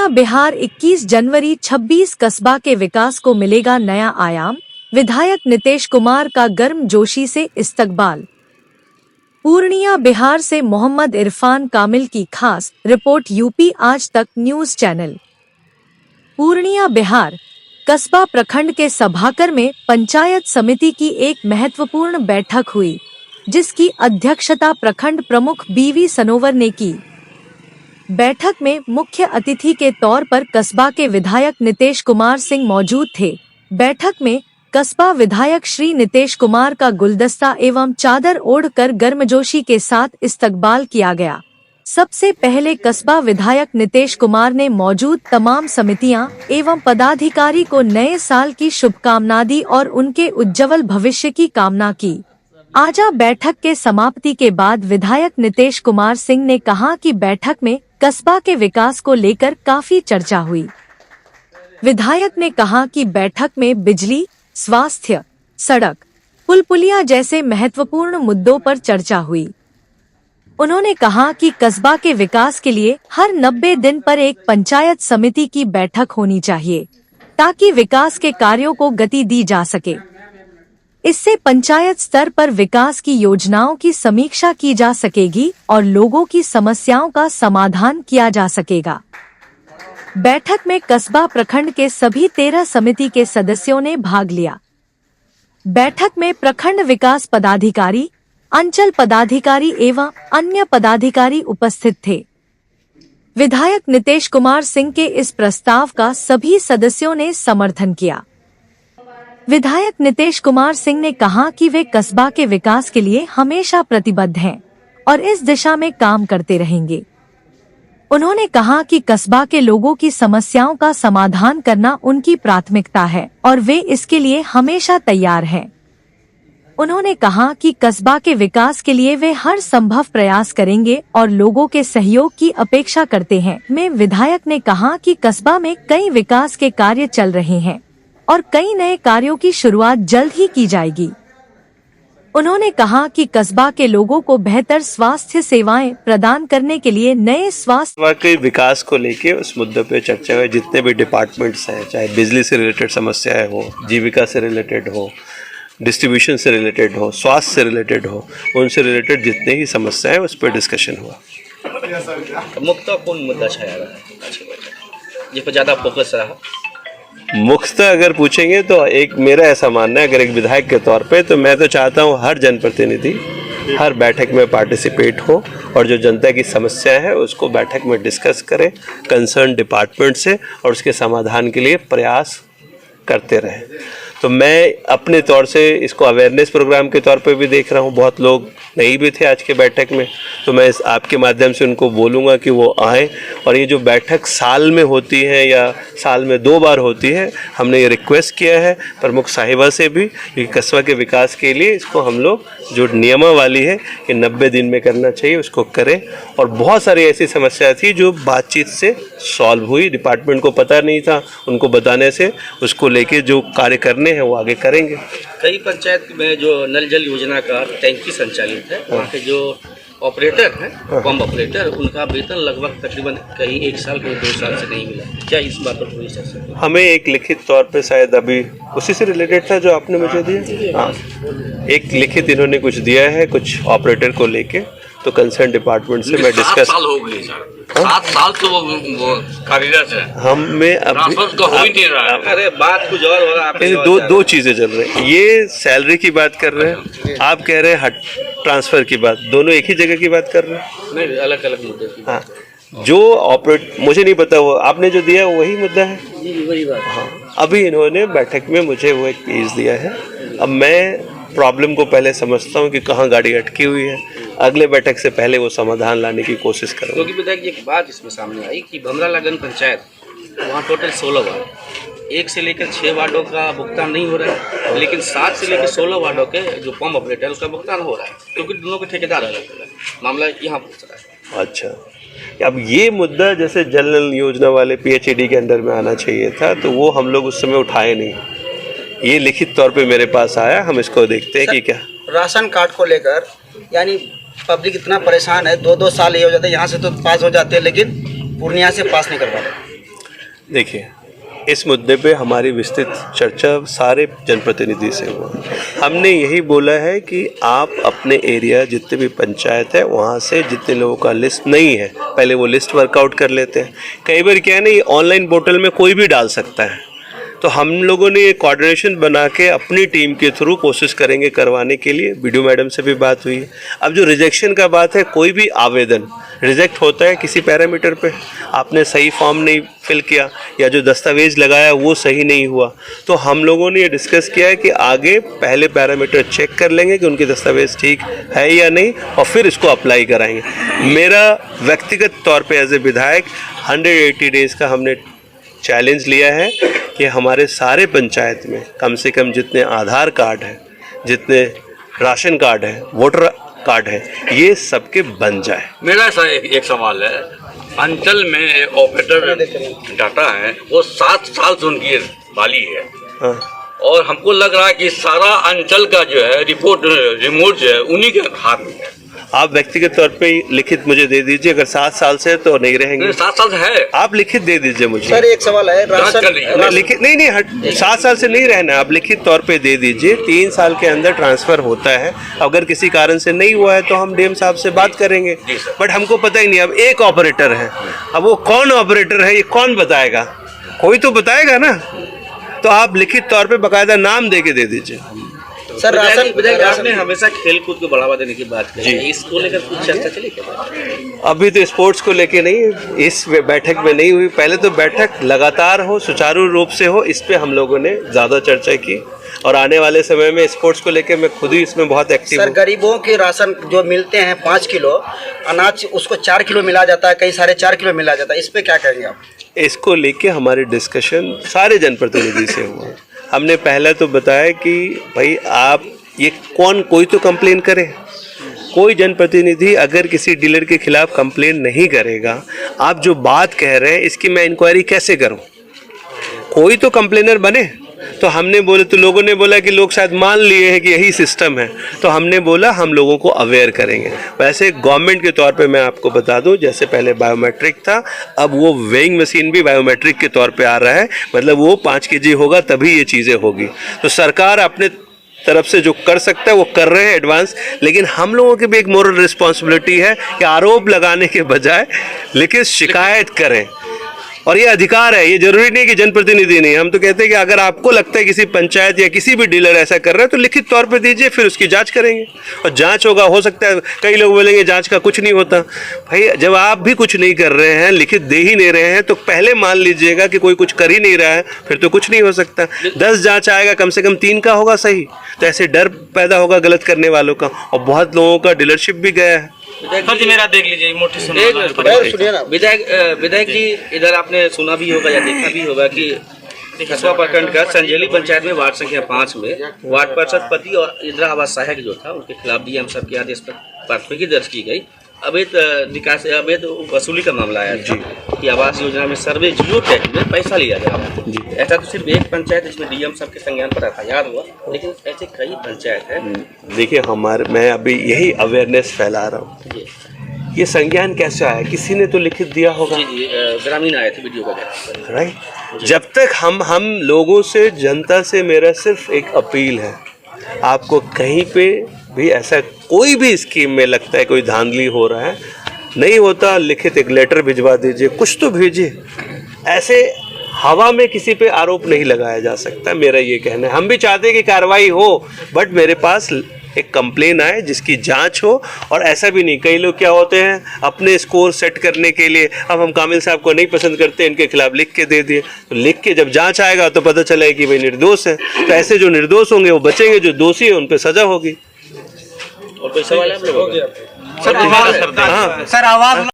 पूर्णिया बिहार 21 जनवरी 26 कस्बा के विकास को मिलेगा नया आयाम, विधायक नीतीश कुमार का गर्मजोशी से इस्तकबाल। पूर्णिया बिहार से मोहम्मद इरफान कामिल की खास रिपोर्ट यूपी आज तक न्यूज चैनल। पूर्णिया बिहार कस्बा प्रखंड के सभाकर में पंचायत समिति की एक महत्वपूर्ण बैठक हुई, जिसकी अध्यक्षता प्रखंड प्रमुख बीवी सनोवर ने की। बैठक में मुख्य अतिथि के तौर पर कस्बा के विधायक नीतीश कुमार सिंह मौजूद थे। बैठक में कस्बा विधायक श्री नीतीश कुमार का गुलदस्ता एवं चादर ओढ़कर गर्मजोशी के साथ इस्तकबाल किया गया। सबसे पहले कस्बा विधायक नीतीश कुमार ने मौजूद तमाम समितियां एवं पदाधिकारी को नए साल की शुभकामना दी और उनके उज्जवल भविष्य की कामना की। आजा बैठक के समाप्ति के बाद विधायक नीतीश कुमार सिंह ने कहा कि बैठक में कस्बा के विकास को लेकर काफी चर्चा हुई। विधायक ने कहा कि बैठक में बिजली, स्वास्थ्य, सड़क, पुल पुलिया जैसे महत्वपूर्ण मुद्दों पर चर्चा हुई। उन्होंने कहा कि कस्बा के विकास के लिए हर 90 दिन पर एक पंचायत समिति की बैठक होनी चाहिए, ताकि विकास के कार्यों को गति दी जा सके। इससे पंचायत स्तर पर विकास की योजनाओं की समीक्षा की जा सकेगी और लोगों की समस्याओं का समाधान किया जा सकेगा। बैठक में कस्बा प्रखंड के सभी 13 समिति के सदस्यों ने भाग लिया। बैठक में प्रखंड विकास पदाधिकारी, अंचल पदाधिकारी एवं अन्य पदाधिकारी उपस्थित थे। विधायक नीतीश कुमार सिंह के इस प्रस्ताव का सभी सदस्यों ने समर्थन किया। विधायक नीतीश कुमार सिंह ने कहा कि वे कस्बा के विकास के लिए हमेशा प्रतिबद्ध हैं और इस दिशा में काम करते रहेंगे। उन्होंने कहा कि कस्बा के लोगों की समस्याओं का समाधान करना उनकी प्राथमिकता है और वे इसके लिए हमेशा तैयार हैं। उन्होंने कहा कि कस्बा के विकास के लिए वे हर संभव प्रयास करेंगे और लोगों के सहयोग की अपेक्षा करते हैं। विधायक ने कहा कि कस्बा में कई विकास के कार्य चल रहे हैं और कई नए कार्यों की शुरुआत जल्द ही की जाएगी। उन्होंने कहा कि कस्बा के लोगों को बेहतर स्वास्थ्य सेवाएं प्रदान करने के लिए नए स्वास्थ्य के विकास को लेके उस मुद्दे पे चर्चा हुई। जितने भी डिपार्टमेंट्स हैं, चाहे बिजली से रिलेटेड समस्याएं हो, जीविका से रिलेटेड हो, डिस्ट्रीब्यूशन से रिलेटेड हो, स्वास्थ्य से रिलेटेड हो, उनसे रिलेटेड जितने ही समस्याएं उस पर डिस्कशन हुआ। मुख्यतः कौन मुद्दा छाया रहा, ये पर ज्यादा फोकस रहा? मुख्यतः अगर पूछेंगे तो एक मेरा ऐसा मानना है, अगर एक विधायक के तौर पे, तो मैं तो चाहता हूँ हर जनप्रतिनिधि हर बैठक में पार्टिसिपेट हो और जो जनता की समस्या है उसको बैठक में डिस्कस करे कंसर्न डिपार्टमेंट से और उसके समाधान के लिए प्रयास करते रहें। तो मैं अपने तौर से इसको अवेयरनेस प्रोग्राम के तौर पे भी देख रहा हूँ। बहुत लोग नहीं भी थे आज के बैठक में, तो मैं इस आपके माध्यम से उनको बोलूँगा कि वो आएँ। और ये जो बैठक साल में होती है या साल में 2 बार होती है, हमने ये रिक्वेस्ट किया है प्रमुख साहिबा से भी कि कस्बा के विकास के लिए इसको हम लोग जो नियमावली है कि 90 दिन में करना चाहिए उसको करें। और बहुत सारी ऐसी समस्या थी जो बातचीत से सॉल्व हुई, डिपार्टमेंट को पता नहीं था, उनको बताने से उसको लेके जो कार्य करने हैं वो आगे करेंगे। कई पंचायत में जो नल जल योजना का टैंकी संचालित है, वहाँ के जो ऑपरेटर हैं, पंप ऑपरेटर, उनका वेतन लगभग तकरीबन कहीं 1 साल कहीं 2 साल से नहीं मिला। क्या इस बात पर पूरी चर्चा? हमें एक लिखित तौर पे शायद अभी उसी से रिलेटेड था जो आपने मुझे दिया। हाँ, एक लिखित इन्होंने कुछ दिया है कुछ ऑपरेटर को लेके, तो कंसर्न डिपार्टमेंट से मैं डिस्कस। 7 साल हो गए सर, 7 साल तो वो कार्यरत है। हमें अभी तो हो ही नहीं रहा। अरे बात कुछ और हो रहा है। दो चीजें चल रही हैं। ये सैलरी की बात कर रहे हैं, आप कह रहे हैं ट्रांसफर की बात, दोनों एक ही जगह की बात कर रहे हैं? नहीं, अलग अलग मुद्दे की। हाँ, जो ऑपरेट मुझे नहीं पता, वो आपने जो दिया वही मुद्दा है। वही बात। हाँ, अभी इन्होंने बैठक में मुझे वो एक पेज दिया है। अब मैं प्रॉब्लम को पहले समझता हूँ कि कहाँ गाड़ी अटकी हुई है, अगले बैठक से पहले वो समाधान लाने की कोशिश करूँगा। क्योंकि विधायक एक बात इसमें सामने आई कि भमरा लगन पंचायत, वहाँ टोटल 16 वार्ड, 1 से लेकर 6 वार्डों का भुगतान नहीं हो रहा है, लेकिन 7 से लेकर 16 वार्डों के जो पंप ऑपरेटर उसका भुगतान हो रहा है, क्योंकि दोनों के ठेकेदार अलग अलग। मामला यहाँ पहुँच रहा है। अच्छा, अब ये मुद्दा जैसे जल नल योजना वाले PHED के अंडर में आना चाहिए था, तो वो हम लोग उस समय उठाए नहीं। ये लिखित तौर पे मेरे पास आया, हम इसको देखते हैं कि क्या। राशन कार्ड को लेकर यानी पब्लिक इतना परेशान है, 2-2 साल ये हो जाता है, यहाँ से तो पास हो जाते हैं लेकिन पूर्णिया से पास नहीं कर पाते। देखिए, इस मुद्दे पे हमारी विस्तृत चर्चा सारे जनप्रतिनिधि से हुआ। हमने यही बोला है कि आप अपने एरिया जितने भी पंचायत है वहाँ से जितने लोगों का लिस्ट नहीं है पहले वो लिस्ट वर्कआउट कर लेते हैं। कई बार क्या है ना, ये ऑनलाइन पोर्टल में कोई भी डाल सकता है, तो हम लोगों ने ये कोऑर्डिनेशन बना के अपनी टीम के थ्रू कोशिश करेंगे करवाने के लिए। वीडियो मैडम से भी बात हुई। अब जो रिजेक्शन का बात है, कोई भी आवेदन रिजेक्ट होता है किसी पैरामीटर पे, आपने सही फॉर्म नहीं फिल किया या जो दस्तावेज लगाया वो सही नहीं हुआ, तो हम लोगों ने ये डिस्कस किया है कि आगे पहले पैरामीटर चेक कर लेंगे कि उनके दस्तावेज ठीक है या नहीं और फिर इसको अप्लाई कराएंगे। मेरा व्यक्तिगत तौर पे एज ए विधायक 180 डेज़ का हमने चैलेंज लिया है कि हमारे सारे पंचायत में कम से कम जितने आधार कार्ड हैं, जितने राशन कार्ड हैं, वोटर कार्ड है, ये सबके बन जाए। मेरा ऐसा एक सवाल है, अंचल में ऑपरेटर डाटा है वो 7 साल से उनकी वाली है। हाँ। और हमको लग रहा है कि सारा अंचल का जो है रिमोट जो है उन्हीं के हाथ में है। आप व्यक्तिगत तौर पे लिखित मुझे दे दीजिए, अगर 7 साल से तो नहीं रहेंगे। 7 साल से है, आप लिखित दे दीजिए मुझे। सर एक सवाल है, लिखित नहीं 7 साल से नहीं रहना, आप लिखित तौर पे दे दीजिए। 3 साल के अंदर ट्रांसफर होता है, अगर किसी कारण से नहीं हुआ है तो हम डीएम साहब से बात करेंगे। बट हमको पता ही नहीं, अब एक ऑपरेटर है, अब वो कौन ऑपरेटर है ये कौन बताएगा? कोई तो बताएगा ना। तो आप लिखित तौर पे बकायदा नाम दे के दे दीजिए। सर विधायक आपने हमेशा खेल कूद को बढ़ावा देने की बात की, इसको लेकर कुछ चर्चा चली क्या? अभी तो स्पोर्ट्स को लेके नहीं, इस बैठक में नहीं हुई। पहले तो बैठक लगातार हो, सुचारू रूप से हो, इस पे हम लोगों ने ज़्यादा चर्चा की और आने वाले समय में स्पोर्ट्स को लेके मैं खुद ही इसमें बहुत एक्टिव हूँ। सर गरीबों के राशन जो मिलते हैं 5 किलो अनाज, उसको 4 किलो मिला जाता है, कहीं 4.5 किलो मिला जाता है, इस पे क्या कहेंगे आप? इसको लेके हमारे डिस्कशन सारे जनप्रतिनिधि से हुआ। हमने पहले तो बताया कि भाई आप ये कोई तो कंप्लेन करे। कोई जनप्रतिनिधि अगर किसी डीलर के खिलाफ कंप्लेन नहीं करेगा, आप जो बात कह रहे हैं इसकी मैं इंक्वायरी कैसे करूं? कोई तो कंप्लेनर बने। तो हमने बोले, तो लोगों ने बोला कि लोग शायद मान लिए हैं कि यही सिस्टम है, तो हमने बोला हम लोगों को अवेयर करेंगे। वैसे गवर्नमेंट के तौर पे मैं आपको बता दूं, जैसे पहले बायोमेट्रिक था, अब वो वेइंग मशीन भी बायोमेट्रिक के तौर पे आ रहा है, मतलब वो 5 kg होगा तभी ये चीज़ें होगी। तो सरकार अपने तरफ से जो कर सकता है वो कर रहे हैं एडवांस, लेकिन हम लोगों की भी एक मोरल रिस्पॉन्सिबिलिटी है कि आरोप लगाने के बजाय लिखित शिकायत करें। और ये अधिकार है, ये जरूरी नहीं कि जनप्रतिनिधि नहीं। हम तो कहते हैं कि अगर आपको लगता है किसी पंचायत या किसी भी डीलर ऐसा कर रहा है तो लिखित तौर पे दीजिए, फिर उसकी जांच करेंगे और जांच होगा। हो सकता है कई लोग बोलेंगे जांच का कुछ नहीं होता। भाई जब आप भी कुछ नहीं कर रहे हैं, लिखित दे ही नहीं रहे हैं, तो पहले मान लीजिएगा कि कोई कुछ कर ही नहीं रहा है, फिर तो कुछ नहीं हो सकता। 10 जाँच आएगा, कम से कम 3 का होगा सही, तो ऐसे डर पैदा होगा गलत करने वालों का। और बहुत लोगों का डीलरशिप भी गया है। मेरा देख लीजिए विधायक जी, इधर आपने सुना भी होगा या देखा भी होगा कि कसबा प्रखंड का संजेली पंचायत में वार्ड संख्या 5 में वार्ड पार्षद पति और इंदिरा आवास सहायक जो था उनके खिलाफ डीएम साहब के आदेश पर प्राथमिकी दर्ज की गई। अवैध वसूली का मामला आया जी कि आवास योजना में सर्वे जीरो टैक्स में पैसा लिया जा रहा है। ऐसा तो सिर्फ एक पंचायत इसमें डीएम साहब के संज्ञान पर एफआईआर हुआ, लेकिन ऐसे कई पंचायत है। देखिए मैं अभी यही अवेयरनेस फैला रहा हूँ। ये संज्ञान कैसे आया? किसी ने तो लिखित दिया होगा। जी ग्रामीण आए थे वीडियो का, राइट। जब तक हम लोगों से, जनता से मेरा सिर्फ एक अपील है, आपको कहीं पे भी ऐसा कोई भी स्कीम में लगता है कोई धांधली हो रहा है, नहीं होता, लिखित एक लेटर भिजवा दीजिए, कुछ तो भेजिए। ऐसे हवा में किसी पे आरोप नहीं लगाया जा सकता, मेरा ये कहना है। हम भी चाहते हैं कि कार्रवाई हो, बट मेरे पास एक कंप्लेन आए जिसकी जांच हो। और ऐसा भी नहीं, कई लोग क्या होते हैं अपने स्कोर सेट करने के लिए, अब हम कामिल साहब को नहीं पसंद करते, इनके खिलाफ लिख के दे दिए, तो लिख के जब जांच आएगा तो पता चलेगा कि भाई निर्दोष है। तो ऐसे जो निर्दोष होंगे वो बचेंगे, जो दोषी है उन पर सजा होगी। और कोई सवाल है आप लोगों का? सर आवाज